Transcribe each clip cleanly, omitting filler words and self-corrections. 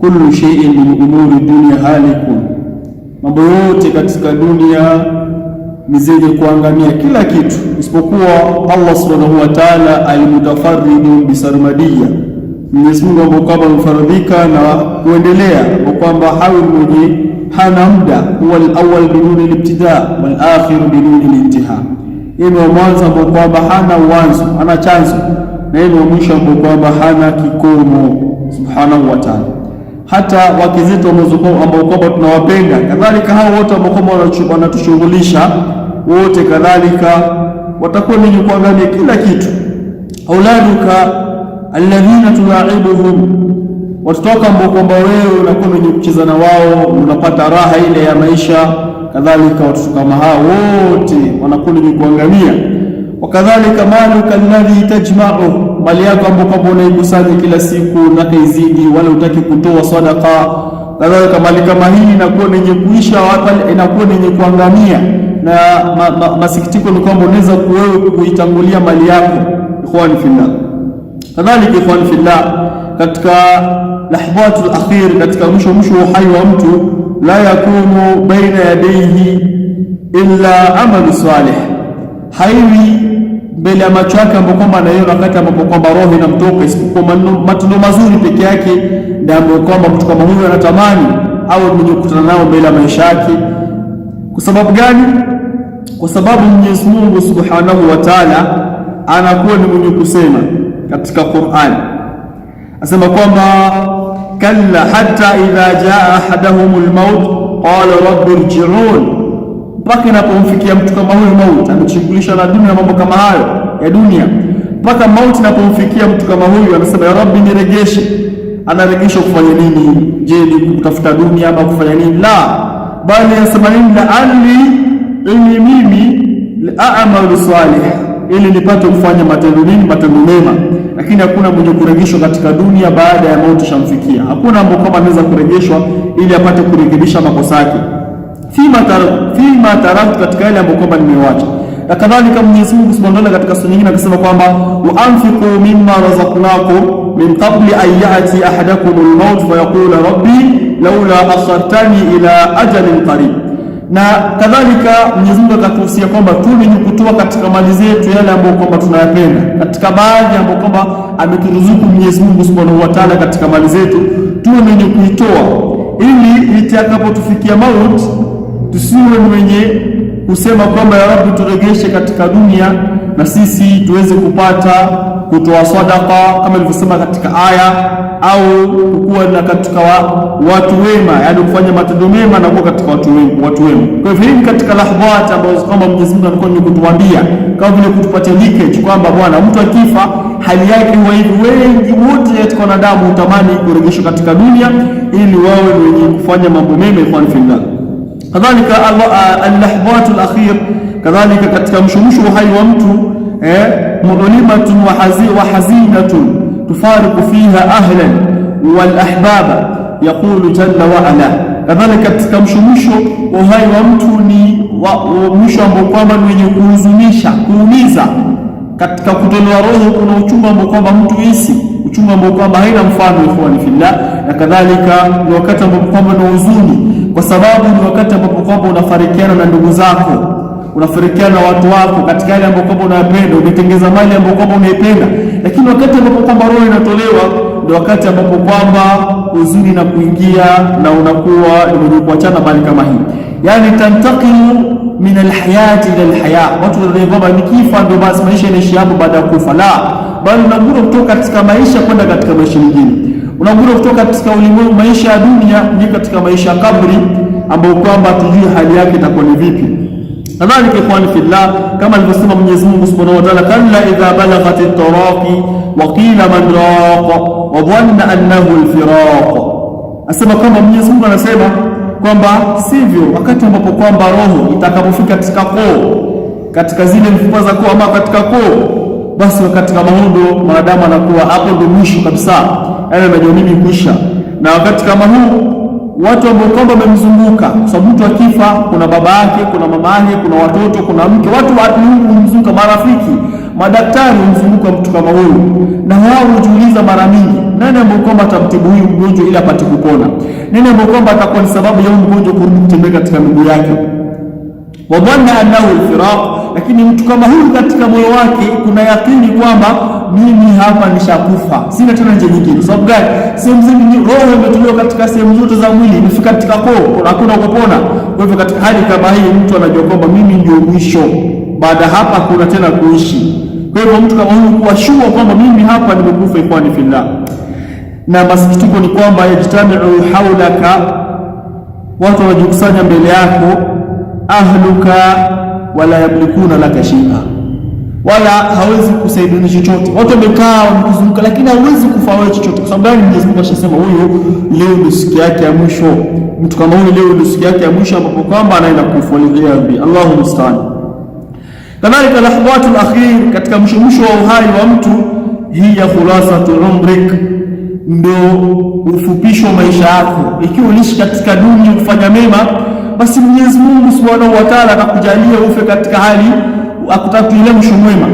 kullu shay'in min umuri dunya halikun, mambo yote katika dunia ni zenye kuangamia, kila kitu isipokuwa Allah subhanahu wa ta'ala al-mutafarridun bisarmadiyya, Mwenyezi Mungu ambaye kwamba amefaradhika na kuendelea, kwa kwamba hawi mwenye hana muda, huwa al-awwal biduni al-ibtida wal akhir biduni al-intiha. Yeye wa mwanzo ambao kwamba hana uanzo, hana chanzo, na yeye wa mwisho ambao kwamba hana kikomo, subhanahu wa ta'ala. Hata wake zetu ambao kwamba tunawapenda, kadhalika hao wote ambao kwamba wanatushughulisha wote, kadhalika watakuwa ni kuangalia kila kitu. Auladuka alladhina tulaibuhum, watoto wako ambao kwamba wewe unakuwa mwenye kucheza na wao, unapata raha ile ya maisha, kadhalika watoto kama hao wote wanakuwa ni kuangalia. Wakadhalika maluka alladhi tajma'u, mali yako ambayo kwamba unaikusanya kila siku na kaizidi, wala utaki kutoa sadaqa, kadhalika mali kama hii inakuwa yenye kuisha, inakuwa yenye kuangamia. Na masikitiko ni kwamba unaweza kuitangulia mali yako, ikhwan fillah. Kadhalika ikhwan fillah, katika lahbatul akhir, katika mwisho wa uhai wa mtu, la yakunu baina yadayhi illa amalu salih, haiwi mbele ya macho yake ambapo kwamba anaiona wakati ambapo kwamba roho inamtoka, isipokuwa matendo mazuri peke yake ndio ambapo kwamba mtu kama huyo anatamani au mwenye kukutana nao mbele ya maisha yake. Kwa sababu gani? Kwa sababu Mwenyezi Mungu Subhanahu wa Ta'ala anakuwa ni mwenye kusema katika Qur'an, asema kwamba kalla hatta idha jaa ahadahumul maut qala rabbi irji'un, mpaka inapomfikia mtu kama huyo mauti, ameshughulisha na dunia, mambo kama hayo ya dunia, mpaka mauti inapomfikia mtu kama huyo anasema ya rabbi niregeshe. Anaregeshwa kufanya nini? Je, ni kutafuta dunia ama kufanya nini? La, bali anasema nini? Ili mimi a'malu salih, ili nipate kufanya matendo mema. Lakini hakuna mwenye kurejeshwa katika dunia baada ya mauti shamfikia. Hakuna ambaye kama anaweza kurejeshwa ili apate kurekebisha makosa yake. Fima taraktu, katika yale ambayo kwamba nimewacha. Na kadhalika Mwenyezi Mungu Subhanahu wa Ta'ala katika sura nyingine akasema kwamba wa anfiqu mimma razaqnakum min qabli an ya'ti ahadakumul maut fa yaqula rabbi laula akhartani ila ajalin qarib. Na kadhalika Mwenyezi Mungu akatuhusia kwamba tuwe ni kutoa katika mali zetu yale ambayo kwamba tunayapenda, katika baadhi ambayo kwamba ameturuzuku Mwenyezi Mungu Subhanahu wa Ta'ala katika mali zetu, tuwe ni kuitoa ili itakapotufikia mauti tusiwe mwenye kusema kwamba ya Rabbi turegeshe katika dunia na sisi tuweze kupata kutoa sadaqa kama ilivyosema katika aya, au kuwa na katika watu wema, yaani kufanya matendo mema na kuwa katika watu wema. Kwa hivyo hii katika lahbat ambazo kwamba Mwenyezi Mungu alikuwa kutuambia, kama vile kutupatia leakage kwamba bwana, mtu akifa hali yake huwa hivi. Wengi wote katika wanadamu hutamani kurejeshwa katika dunia ili wawe wenye kufanya mambo mema, ikhwan fillah. Kadhalika al-lahbatul akhir, kadhalika katika mshumshu uhai wa mtu, mu'limatun wa hazinatun tufariqu fiha ahlan wal ahbaba, yaqulu jalla wa ala. Kadhalika katika mshumshu uhai wa mtu ni mwisho ambao kwamba ni wenye kuhuzunisha, kuumiza. Katika kutolewa roho kuna uchungu ambao kwamba mtu hisi, uchungu ambao kwamba haina mfano, ikhwan fillah. Na kadhalika ni wakati ambao kwamba ni huzuni, kwa sababu ni wakati ambapo kwamba unafarikiana na ndugu zako, unafarikiana na watu wako katika yale ambayo kwamba unayapenda, umetengeza mali ambayo kwamba unaipenda. Lakini wakati ambapo kwamba roho inatolewa ndio wakati ambapo kwamba huzuni na kuingia na unakuwa ni mwenye kuachana mali kama hii, yani tantaqilu min alhayati ila alhaya. Watu wanadai kwamba nikifa ndio basi maisha yanaishia hapo baada ya kufa. La, bali unagura kutoka katika maisha kwenda katika maisha mengine, unagura kutoka katika ulimwengu maisha ya dunia ni katika maisha ya kabri ambayo kwamba tujue hali yake itakuwa ni vipi. Kadhalika ikhwan fillah, kama alivyosema Mwenyezi Mungu Subhanahu wa Ta'ala, kalla idha balaghatit taraqi wa qila man raqa wa dhanna annahu alfiraq. Asema kwamba Mwenyezi Mungu anasema kwamba sivyo, wakati ambapo kwamba roho itakapofika katika koo, katika zile mfupa za koo ama katika koo, basi wakati kama huo mwanadamu anakuwa hapo ndio mwisho kabisa, yaani anajua mimi kuisha. Na wakati kama huu watu ambao kwamba wamemzunguka, kwa sababu mtu akifa kuna baba yake, kuna mama yake, kuna watoto, kuna mke, watu humzunguka, marafiki, madaktari humzunguka mtu kama huyo, na wao hujiuliza mara mingi, nani ambaye kwamba atamtibu huyu mgonjwa ili apate kupona? Nani ambaye kwamba atakuwa ni sababu ya huyu mgonjwa kurudi kutembea katika miguu yake? Wa dhanna annahu al-firaq, lakini mtu kama huyu katika moyo wake kuna yakini kwamba mimi hapa nishakufa, sina tena njia nyingine. Kwa sababu gani? Sehemu nyingi roho imetolewa katika sehemu zote za mwili, imefika katika koo, hakuna kupona. Kwa hivyo katika hali kama hii mtu anajua kwamba mimi ndio mwisho, baada hapa kuna tena kuishi. Kwa hivyo mtu kama huyu kuwa shua kwamba mimi hapa nimekufa, ikhwani fillah. Na masikitiko ni kwamba yajtamiu haulaka, watu wanajikusanya mbele yako, ahluka wala yamlikuna laka shay'a, wala hawezi kusaidia chochote. Watu wamekaa wamekuzunguka, lakini hawezi kufanya chochote. Kwa sababu gani? Mwenyezi Mungu ashasema huyo leo ndio siku yake ya mwisho. Mtu kama huyo leo ndio siku yake ya mwisho ambapo kwamba anaenda kufa. Allahu musta'an. Kadhalika lahzatul akhir, katika mwisho wa uhai wa mtu, hiya khulasatu umrik, ndio ufupisho wa maisha yako. Ikiwa uliishi katika dunia kufanya mema, basi Mwenyezi Mungu Subhanahu wa Ta'ala atakujalia ufe katika hali akutakulia mwisho mwema,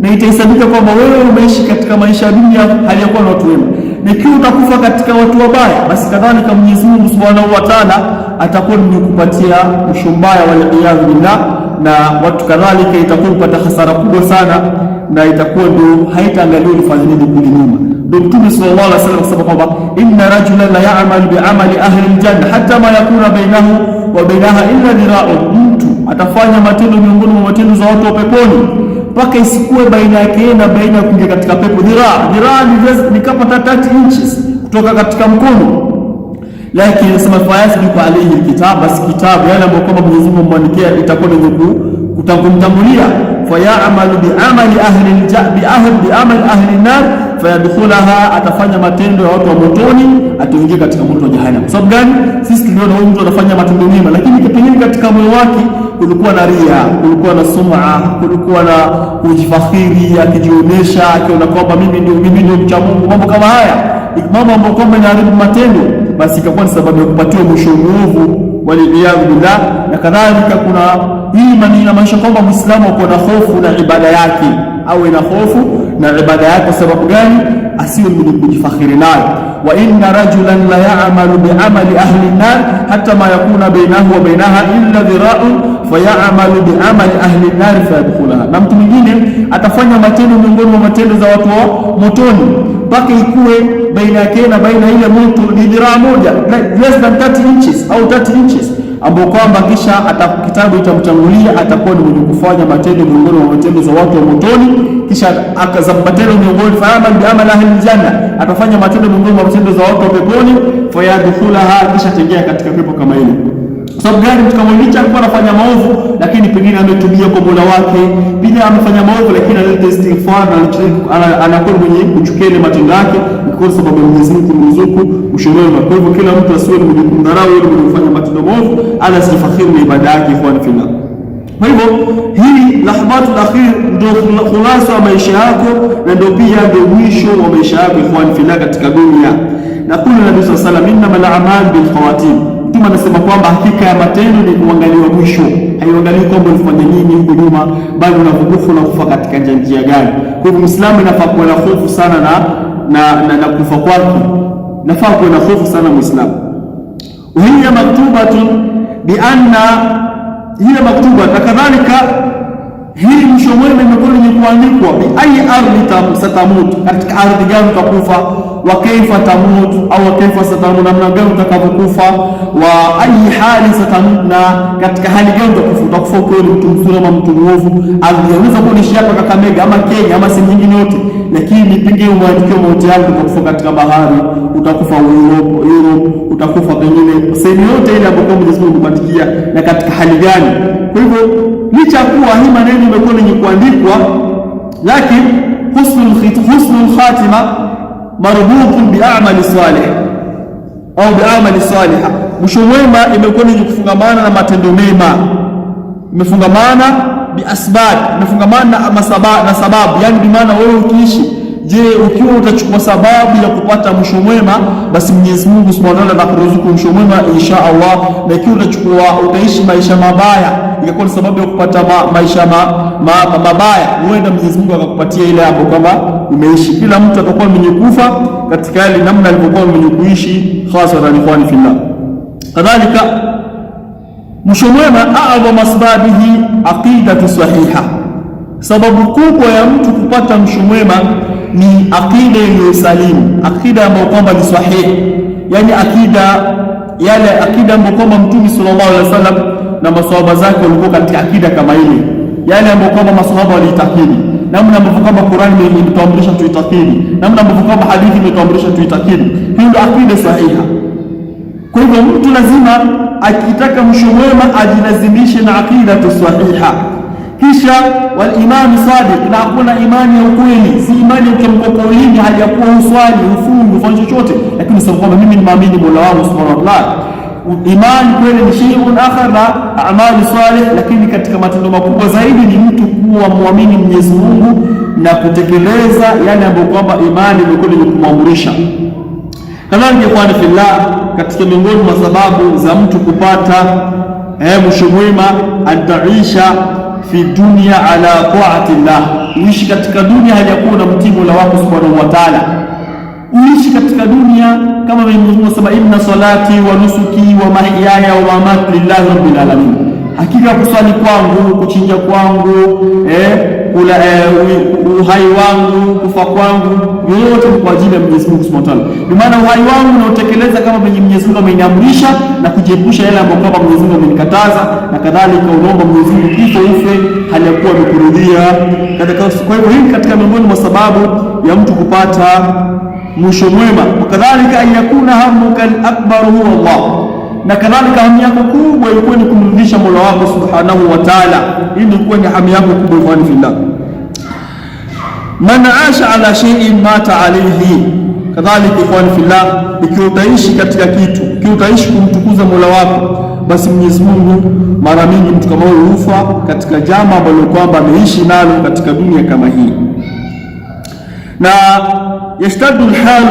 na itahesabika kwamba wewe umeishi katika maisha ya dunia hali ya kuwa na watu wema. Na ikiwa utakufa katika watu wabaya, basi kadhalika Mwenyezi Mungu Subhanahu wa Ta'ala atakuwa ni kupatia mwisho mbaya, wal iyadhu billah. Na watu kadhalika itakuwa kupata hasara kubwa sana, na itakuwa ndio haitaangalia ulifanya nini kule nyuma. Ndio Mtume sallallahu alaihi wasallam kusema kwamba inna rajulan la ya'mal bi'amali ahli aljanna hatta ma yakuna bainahu wa bainaha illa dhira'un, mtu atafanya matendo miongoni mwa matendo za watu wa peponi mpaka isikuwe baina yake na baina ya kuingia katika pepo dhiraa ni kama 30 inches kutoka katika mkono. Lakini nasema fayasbiqu alayhi alkitab, basi kitabu yale ambayo kama Mwenyezi Mungu amwandikia itakuwa ni kutambulia, fayamalu bi'amali ahli an-nar fayadkhulaha, atafanya matendo ya watu wa motoni, ataingia katika moto wa jahannam. Kwa sababu gani? Sisi tuliona huyu mtu anafanya matendo mema, lakini kipengine katika moyo wake kulikuwa na ria, kulikuwa na sum'a, kulikuwa na kujifakhiri, akijionyesha, akiona kwamba mimi ndio mcha Mungu. Mambo kama haya, mambo ambayo kwamba yanaharibu matendo, basi ikakuwa ni sababu ya kupatiwa mwisho mwovu, waliyadhu billah. Na kadhalika kuna hii inamaanisha kwamba Muislamu ako na hofu na ibada yake, awe na hofu na ibada yake. Sababu gani? Asiwe mwenye kujifakhiri nayo. Wa inna rajulan la ya'malu bi'amali ahli an-nar hatta ma yakuna bainahu wa bainaha illa dhira'un fayamalu bi'amali ahli an-nar fayadkhulaha, na mtu mwingine atafanya matendo miongoni mwa matendo za watu wa motoni mpaka ikuwe baina yake na baina ile moto ni dhiraa moja, less than 30 inches au 30 inches, ambao kwamba kisha kitabu itamtangulia atakuwa ni mwenye kufanya matendo miongoni mwa matendo za watu wa motoni, kisha akazambatendo miongoni fayamalu bi'amali ahli al-janna, atafanya matendo miongoni mwa matendo za watu wa peponi, fayadkhulaha, kisha ataingia katika pepo kama ile. Sababu gani? Mtu kama licha alikuwa anafanya maovu, lakini pengine ametubia kwa Mola wake, pia amefanya maovu lakini analeta istighfar na anakuwa mwenye kuchukia ile matendo yake, kwa sababu Mwenyezi Mungu kumruzuku ushauri. Kwa hivyo kila mtu asiwe mwenye kumdharau yule mwenye kufanya matendo maovu, ala sifakhiri na ibada yake, ikhwan fillah. Kwa hivyo hii lahzatul akhir ndio khulasa wa maisha yako, na ndio pia ndio mwisho wa maisha yako, ikhwan fillah, katika dunia. Na kuna Nabii sallallahu alaihi wasallam, innamal a'mal bil khawatim, Mtume anasema kwamba hakika ya matendo ni kuangaliwa mwisho, haiangalii kwamba ulifanya nini huko nyuma, bali unavugufu na kufa katika njia gani. Kwa hivyo Muislamu inafaa kuwa na hofu sana na kufa kwake, inafaa kuwa na hofu sana Muislamu. Hiya maktubatun bi anna, hiya maktuba, na kadhalika hii mwisho mwema imekuwa ni kuandikwa, bi ayi ardhi satamut, katika ardhi gani utakufa, wa kaifa tamut au kaifa satamut, namna gani utakapokufa, wa ayi hali satamut, na katika hali gani utakufa ukiwa ni mtu mzuri ama mtu mwovu. Unaweza kuishi hapa Kakamega ama Kenya ama sehemu nyingine yote, lakini pengine umeandikiwa mauti yako, utakufa katika bahari, utakufa Europe, utakufa pengine sehemu yote ile ambapo Mwenyezi Mungu amekuandikia, na katika hali gani. Kwa hivyo licha kuwa hii maneno imekuwa ni kuandikwa, lakini husnul khatima marbutun bi'amali salih au bi'amali salihah, mwisho mwema imekuwa ni kufungamana na matendo mema, imefungamana biasbab, imefungamana na sababu, yani bi maana wewe ukiishi Je, ukiwa utachukua sababu ya kupata mwisho mwema, basi Mwenyezi Mungu Subhanahu wa Ta'ala atakuruzuku mwisho mwema insha Allah. Na ikiwa utaishi maisha mabaya, ikakuwa ni sababu ya kupata maisha mabaya, huenda Mwenyezi Mungu akakupatia ile hapo kwamba umeishi. Kila mtu atakuwa mwenye kufa katika ile namna alivyokuwa mwenye kuishi, hasa na ikhwani fillah. Kadhalika mwisho mwema a'adhamu asbabihi aqidatu sahiha. Sababu kubwa ya mtu kupata mwisho mwema ni akida iliyosalimu, akida ambayo kwamba ni sahihi, yani akida ambayo kwamba Mtume sallallahu alaihi wasallam na maswahaba zake walikuwa katika akida kama ile, yale ambayo kwamba maswahaba waliitakidi, namna ambavyo kwamba Qur'ani imetuamrisha tuitakidi, namna ambavyo kwamba hadithi imetuamrisha tuitakidi. Hiyo ndio akida sahiha. Kwa hivyo mtu lazima akitaka mwisho mwema ajilazimishe na akida sahiha. Kisha wal imani sadiq, na hakuna imani ya ukweli, si imani ya mkokolini, hajakuwa uswali ufungu ufanye chochote, lakini sababu kwamba mimi nimeamini Mola wangu Subhanahu wa Ta'ala. Imani kweli ni shay'un akhar na amali salih, lakini katika matendo makubwa zaidi ni mtu kuwa muamini Mwenyezi Mungu na kutekeleza yale ambayo kwamba imani imekuwa ni kumwamrisha. Kadhalika ikhwani fillah, katika miongoni mwa sababu za mtu kupata mwisho mwema, antaisha fi dunya ala ta'ati Allah, uishi katika dunia hajakuwa na mtii Mola wako Subhanahu wa Ta'ala. Uishi katika dunia kama Mwenyezi Mungu anasema, inna salati wa nusuki wa mahyaya wa mamati lillahi rabbil alamin, hakika kuswali kwangu, kuchinja kwangu, uhai wangu, kufa kwangu, yote ni kwa ajili ya Mwenyezi Mungu Subhanahu wa Ta'ala. Kwa maana uhai wangu nautekeleza kama venye Mwenyezi Mungu ameniamrisha, na kujiepusha yale ambayo kama Mwenyezi Mungu amenikataza, na kadhalika unaomba Mwenyezi Mungu kifo ufe hali ya kuwa amekuridhia. Kwa hivyo hii katika miongoni mwa sababu ya mtu kupata mwisho mwema. Kadhalika ayakuna hamuka al-akbar huwa Allah, na kadhalika hamu yako kubwa ilikuwa ni kumridhisha Mola wako Subhanahu wa Ta'ala. Hii ilikuwa ni hamu yako kubwa ikhwani fillah. Man aasha ala shay'in mata alayhi. Kadhalika ikhwani fillah, ikiwa utaishi katika kitu, ikiwa utaishi kumtukuza Mola wako, basi Mwenyezi Mungu mara mingi mtu kama huyo hufa katika jambo ambalo kwamba ameishi nalo katika dunia kama hii. Na yashtaddu alhalu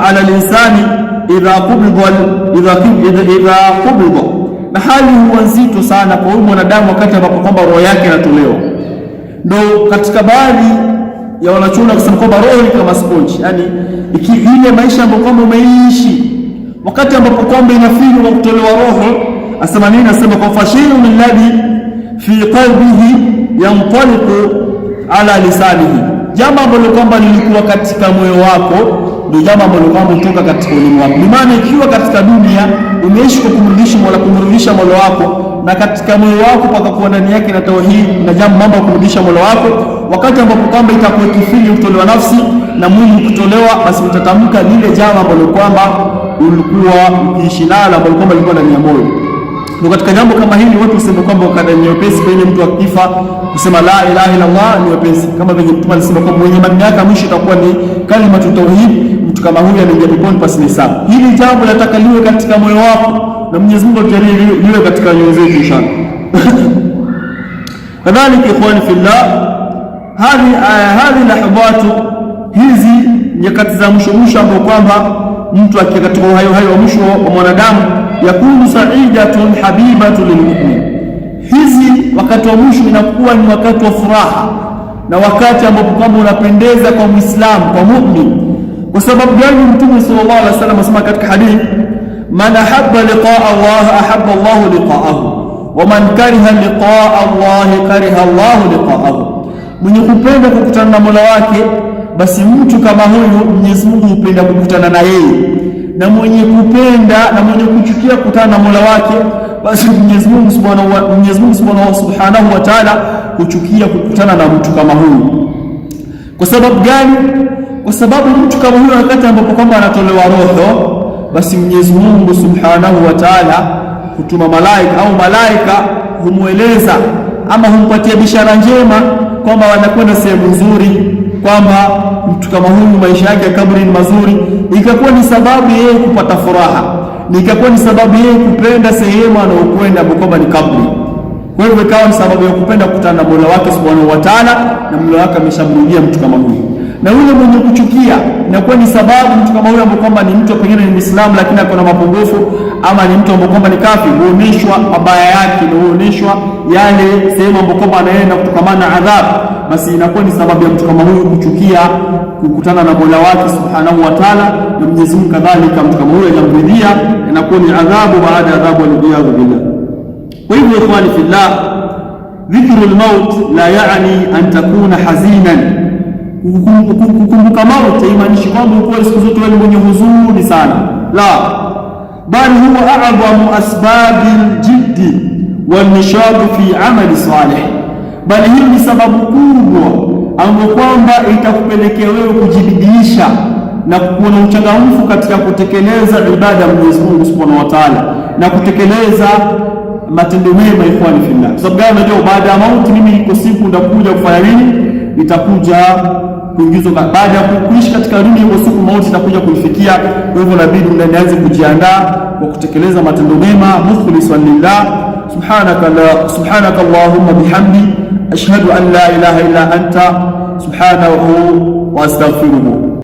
ala linsani idha qubida, na hali huwa nzito sana kwa huyu mwanadamu wakati ambapo kwamba roho yake inatolewa. Ndio katika baadhi ya wanachuoni kusema kwamba roho ni kama sponge, yani ile maisha ambayo kwamba umeishi, wakati ambapo kwamba inafinywa kwa kutolewa roho, asema nini? Asema kwa fashilu min ladhi fi qalbihi yantaliqu ala lisanihi, jambo ambalo kwamba lilikuwa katika moyo wako ndio jambo ambalo kwamba kutoka katika ulimi wako. Ni maana ikiwa katika dunia umeishi kwa kumrudisha Mola wako, na katika moyo wako pakakuwa ndani yake na tauhid na mambo ya kumrudisha Mola wako, wakati ambapo kwamba itakuwa kifili kutolewa nafsi na mwili kutolewa, basi utatamka lile jambo ambalo kwamba ulikuwa ukiishi nalo, ambalo kwamba lilikuwa ndani ya moyo. Ndio katika jambo kama hili watu useme kwamba kada ni wepesi kwenye mtu akifa kusema la ilaha illa Allah ni wepesi, kama vile Mtume alisema kwamba mwenye mamlaka mwisho itakuwa ni kalima tauhid, mtu kama huyu anaingia peponi pasi ni sawa. Hili jambo nataka liwe katika moyo wako, na Mwenyezi Mungu atujalie liwe katika nyoyo zetu inshallah. Kadhalika ikhwani fillah, hadi lahadhatu, hizi nyakati za mwisho ambao kwamba mtu akiwa katika uhai wa mwisho wa mwanadamu, yakunu sa'idatun habibatun lilmu'min, hizi wakati wa mwisho inakuwa ni wakati wa furaha na wakati ambapo kwamba unapendeza kwa Muislamu, kwa mu'min. Kwa sababu gani? Mtume sallallahu alaihi wasallam asema katika hadithi, man ahabba liqa'a Allah ahabba Allah liqa'ahu wa man kariha liqa'a Allah kariha Allah liqa'ahu, mwenye kupenda kukutana na Mola wake, basi mtu kama huyu Mwenyezi Mungu hupenda kukutana na yeye, na mwenye kupenda na mwenye kuchukia kukutana na Mola wake, basi Mwenyezi Mungu Subhanahu wa Ta'ala kuchukia kukutana na mtu kama huyu. Kwa sababu gani? Kwa sababu mtu kama huyu wakati ambapo kwamba anatolewa roho, basi Mwenyezi Mungu Subhanahu wa Ta'ala hutuma malaika au malaika humueleza ama humpatia bishara njema kwamba wanakwenda sehemu nzuri, kwamba mtu kama huyu maisha yake ya kaburi ni mazuri, ikakuwa ni sababu yeye kupata furaha, ni ikakuwa ni sababu yeye kupenda sehemu anayokwenda kwamba ni kaburi. Kwa hivyo ikawa ni sababu ya kupenda kukutana na Mola wake Subhanahu wa Ta'ala, na Mola wake ameshamrudia mtu kama huyu. Na yule mwenye kuchukia inakuwa ni sababu mtu kama huyo ambaye kwamba ni mtu pengine ni Muislamu lakini ako na mapungufu, ama ni mtu ambaye kwamba ni kafiri, huoneshwa mabaya yake na huoneshwa yale sehemu ambayo kwamba anaenda kutokamana na adhabu, basi inakuwa ni sababu ya mtu kama huyo kuchukia kukutana na Mola wake Subhanahu wa Ta'ala. Na Mwenyezi Mungu kadhalika mtu kama huyo anamridhia, inakuwa ni adhabu baada ya adhabu, waliyadhu billah. Kwa hivyo ikhwani fillah, dhikrul maut la yaani an takuna hazinan. Kukumbuka mauti haimaanishi kwamba uko siku zote wewe mwenye huzuni sana, la, bali huwa a'dhamu asbabil jiddi wal nishad fi amali salih, bali hii ni sababu kubwa ambayo kwamba itakupelekea wewe kujibidiisha na kuwa na uchangamfu katika kutekeleza ibada ya Mwenyezi Mungu Subhanahu wa Ta'ala na kutekeleza matendo mema. Ikhwani fillah, kwa sababu gani? Unajua baada ya mauti mimi iko siku ndakuja kufanya nini? Nitakuja kuingizwa baada ya kuishi katika dunia, hiyo siku mauti itakuja kunifikia. Kwa hivyo inabidi nianze kujiandaa kwa kutekeleza matendo mema, mukhlisan lillah. Subhanaka Allahumma bihamdi ashhadu an la ilaha illa anta subhanahu wa astaghfiruhu.